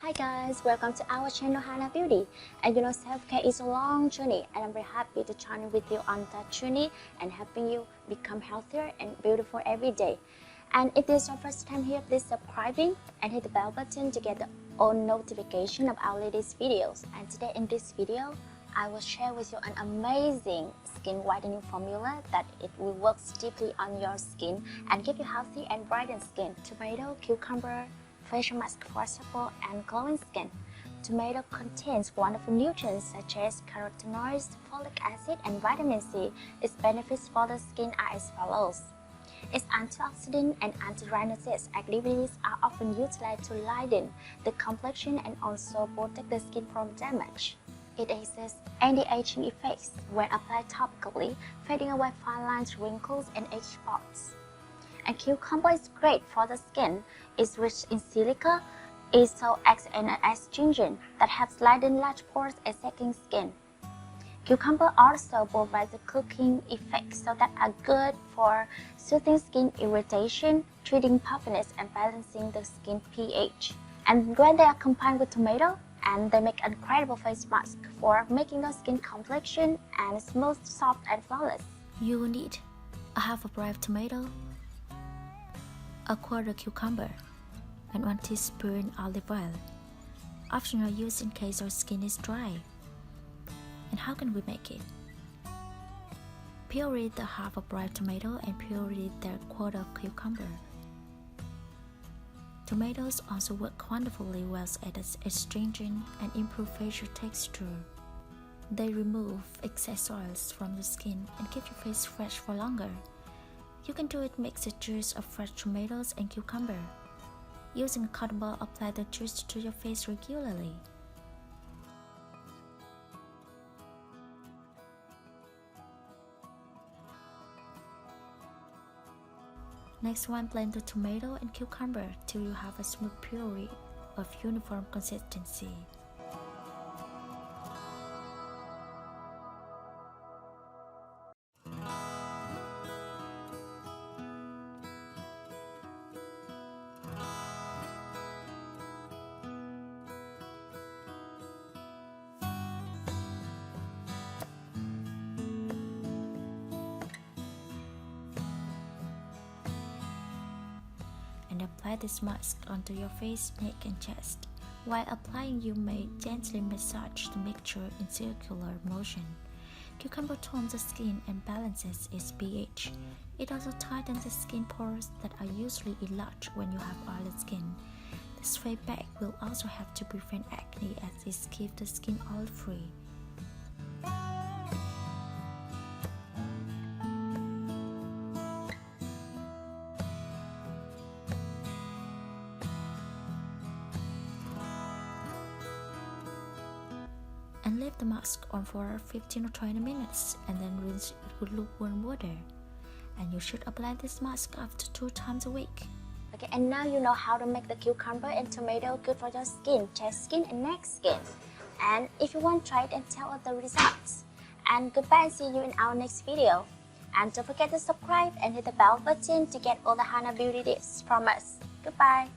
Hi guys, welcome to our channel Hana Beauty. And you know, self-care is a long journey and I'm very happy to join with you on that journey and helping you become healthier and beautiful every day. And if this is your first time here, please subscribing and hit the bell button to get the all notification of our latest videos. And today in this video, I will share with you an amazing skin whitening formula that it will work deeply on your skin and give you healthy and brightened skin. Tomato, cucumber, facial mask for supple and glowing skin. Tomato contains wonderful nutrients such as carotenoids, folic acid, and vitamin C. Its benefits for the skin are as follows. Its antioxidant and anti-rhinoceros activities are often utilized to lighten the complexion and also protect the skin from damage. It exerts anti-aging effects when applied topically, fading away fine lines, wrinkles, and age spots. And cucumber is great for the skin. It's rich in silica. It also acts as an astringent that helps lighten large pores and sagging skin. Cucumber also provides a cooking effect so that are good for soothing skin irritation, treating puffiness, and balancing the skin pH. And when they are combined with tomato, and they make an incredible face mask for making your skin complexion and smooth, soft, and flawless. You will need a half a ripe tomato, a quarter cucumber, and 1 teaspoon olive oil. Optional use in case your skin is dry. And how can we make it? Puree the half a ripe tomato and puree the quarter cucumber. Tomatoes also work wonderfully well as astringent and improve facial texture. They remove excess oils from the skin and keep your face fresh for longer. You can do it mix the juice of fresh tomatoes and cucumber. Using a cotton ball, apply the juice to your face regularly. Next one, blend the tomato and cucumber till you have a smooth puree of uniform consistency. And apply this mask onto your face, neck, and chest. While applying, you may gently massage the mixture in circular motion. Cucumber tones the skin and balances its pH. It also tightens the skin pores that are usually enlarged when you have oily skin. This face pack will also help to prevent acne as it keeps the skin oil-free. And leave the mask on for 15 or 20 minutes and then rinse it with lukewarm water. And you should apply this mask up to 2 times a week. Okay, and now you know how to make the cucumber and tomato good for your skin, chest skin, and neck skin. And if you want to try it and tell us the results. And goodbye and see you in our next video. And don't forget to subscribe and hit the bell button to get all the Hana Beauty tips from us. Goodbye.